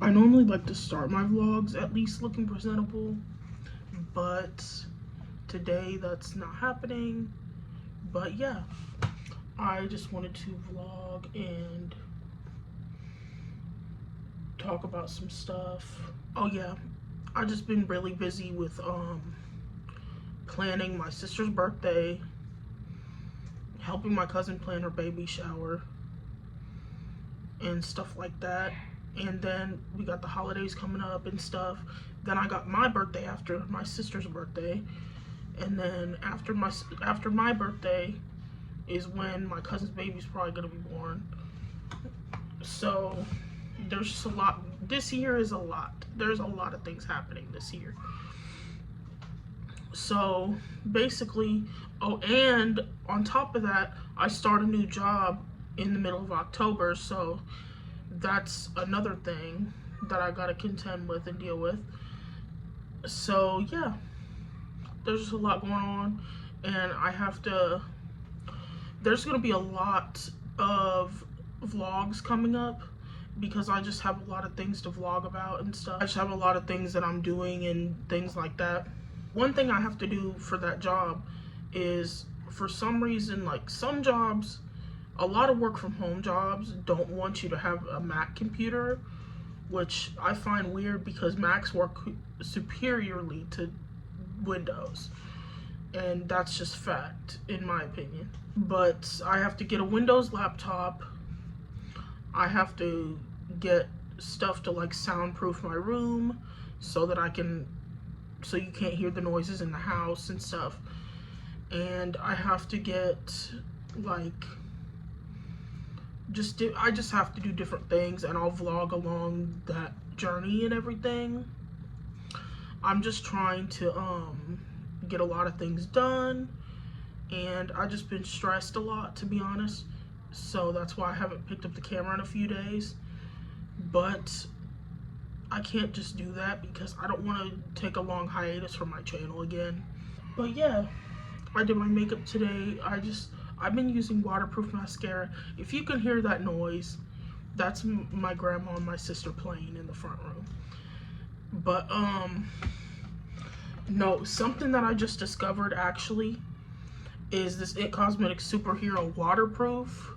I normally like to start my vlogs at least looking presentable, but today that's not happening. But yeah, I just wanted to vlog and talk about some stuff. Oh yeah, I just been really busy with planning my sister's birthday, helping my cousin plan her baby shower and stuff like that. And then we got the holidays coming up and stuff. Then I got my birthday after my sister's birthday, and then after my birthday is when my cousin's baby's probably gonna be born. So there's just a lot. This year is a lot. There's a lot of things happening this year. So basically, oh, and on top of that, I start a new job in the middle of October, so that's another thing that I gotta contend with and deal with. So yeah, there's just a lot going on, and there's gonna be a lot of vlogs coming up because I just have a lot of things to vlog about and stuff. I just have a lot of things that I'm doing and things like that. One thing I have to do for that job is, for some reason, like some jobs, a lot of work from home jobs don't want you to have a Mac computer, which I find weird because Macs work superiorly to Windows, and that's just fact in my opinion. But I have to get a Windows laptop. I have to get stuff to like soundproof my room so that so you can't hear the noises in the house and stuff. And I have to get like I just have to do different things, and I'll vlog along that journey and everything. I'm just trying to get a lot of things done, and I've just been stressed a lot, to be honest. So that's why I haven't picked up the camera in a few days. But I can't just do that because I don't want to take a long hiatus from my channel again. But yeah, I did my makeup today. I've been using waterproof mascara. If you can hear that noise, that's my grandma and my sister playing in the front room. But no, something that I just discovered actually is this It Cosmetics Superhero Waterproof.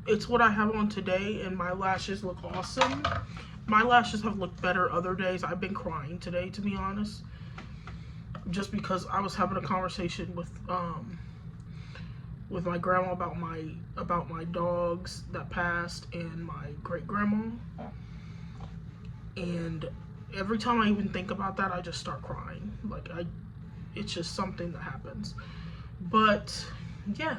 It's what I have on today, and my lashes look awesome. My lashes have looked better other days. I've been crying today, to be honest, just because I was having a conversation with my grandma about my dogs that passed and my great grandma, and every time I even think about that, I just start crying. Like it's just something that happens. But yeah,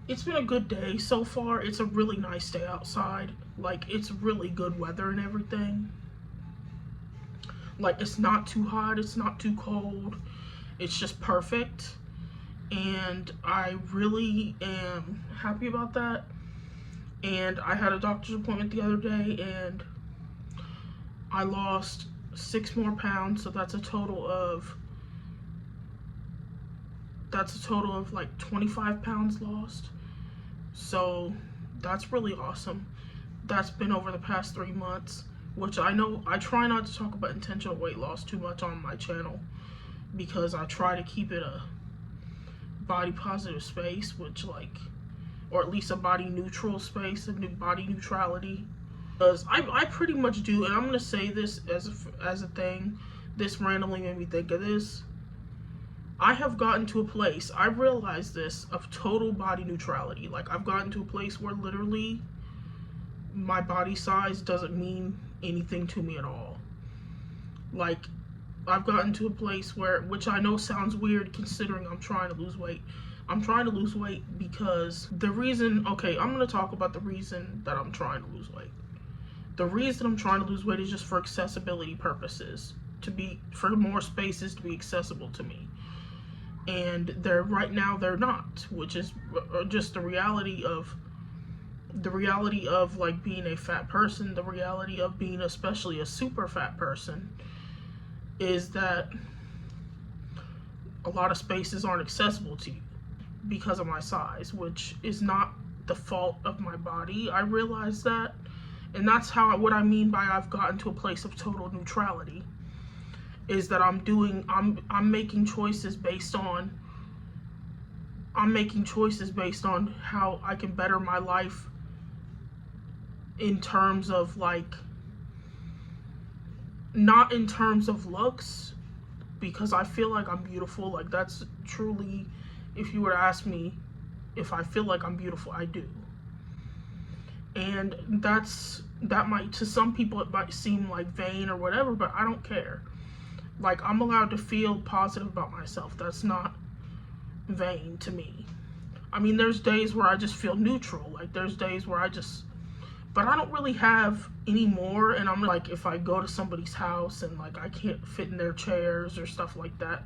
it's been a good day so far. It's a really nice day outside. Like, it's really good weather and everything. Like, it's not too hot, it's not too cold. It's just perfect. And I really am happy about that. And I had a doctor's appointment the other day, and I lost 6 more pounds, so that's a total of like 25 pounds lost. So that's really awesome. That's been over the past 3 months, which I know I try not to talk about intentional weight loss too much on my channel because I try to keep it a body positive space, or at least a body neutral space, body neutrality. Because I pretty much do, and I'm gonna say this as a thing. This randomly made me think of this. I have gotten to a place, I realized this, of total body neutrality. Like, I've gotten to a place where literally my body size doesn't mean anything to me at all. Like, I've gotten to a place where, which I know sounds weird considering I'm trying to lose weight. I'm trying to lose weight because I'm going to talk about the reason that I'm trying to lose weight. The reason I'm trying to lose weight is just for accessibility purposes, for more spaces to be accessible to me. And right now they're not, which is just the reality of like being a fat person. The reality of being especially a super fat person is that a lot of spaces aren't accessible to you because of my size, which is not the fault of my body. I realize that. And that's what I mean by I've gotten to a place of total neutrality. Is that I'm making choices based on how I can better my life in terms of like, not in terms of looks, because I feel like I'm beautiful. Like, that's truly, if you were to ask me if I feel like I'm beautiful, I do. And that might, to some people it might seem like vain or whatever, but I don't care. Like, I'm allowed to feel positive about myself. That's not vain to me. I mean, there's days where I just feel neutral. Like, there's days where but I don't really have any more. And I'm like, if I go to somebody's house and like I can't fit in their chairs or stuff like that,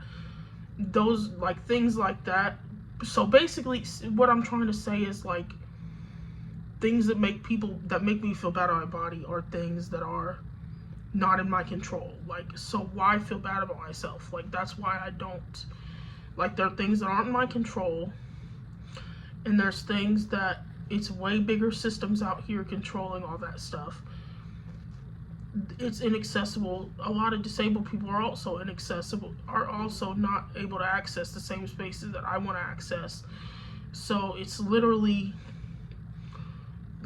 those, like, things like that. So basically what I'm trying to say is, like, things that make me feel bad on my body are things that are not in my control. Like, so why feel bad about myself? Like, that's why I don't, like, there are things that aren't in my control, and there's things that it's way bigger systems out here controlling all that stuff. It's inaccessible. A lot of disabled people are also not able to access the same spaces that I want to access. So it's literally,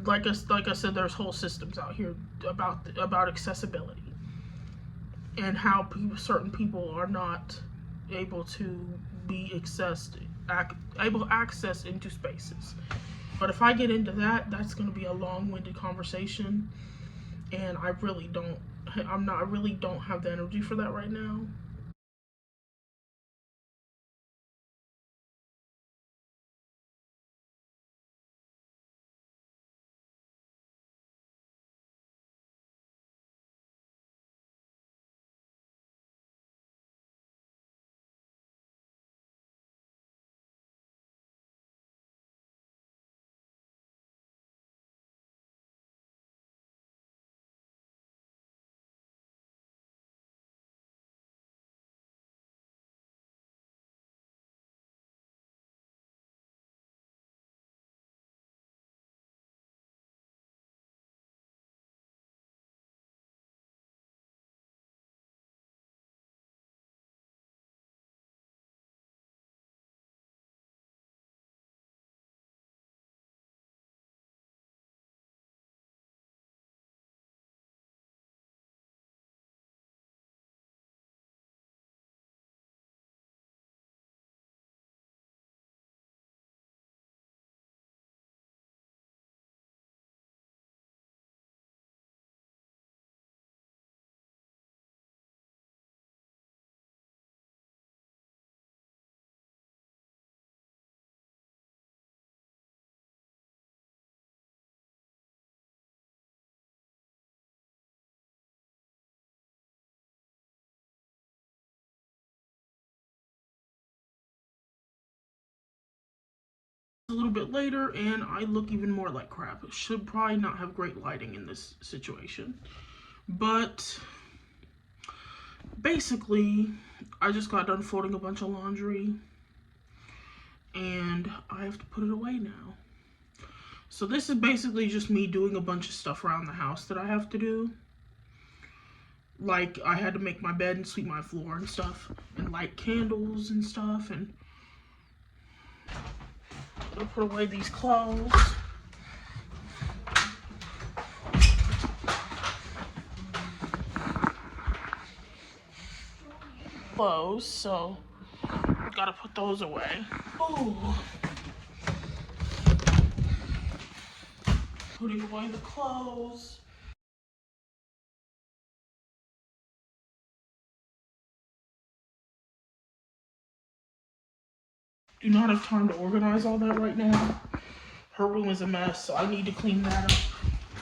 like I said, there's whole systems out here about accessibility and how certain people are not able to be able to access into spaces. But if I get into that, that's going to be a long-winded conversation, and I really don't have the energy for that right now. A little bit later, and I look even more like crap. Should probably not have great lighting in this situation. But basically, I just got done folding a bunch of laundry, and I have to put it away now. So this is basically just me doing a bunch of stuff around the house that I have to do. Like, I had to make my bed and sweep my floor and stuff, and light candles and stuff, and I'll put away these clothes. So gotta put those away. Ooh. Putting away the clothes. Do not have time to organize all that right now. Her room is a mess, so I need to clean that up.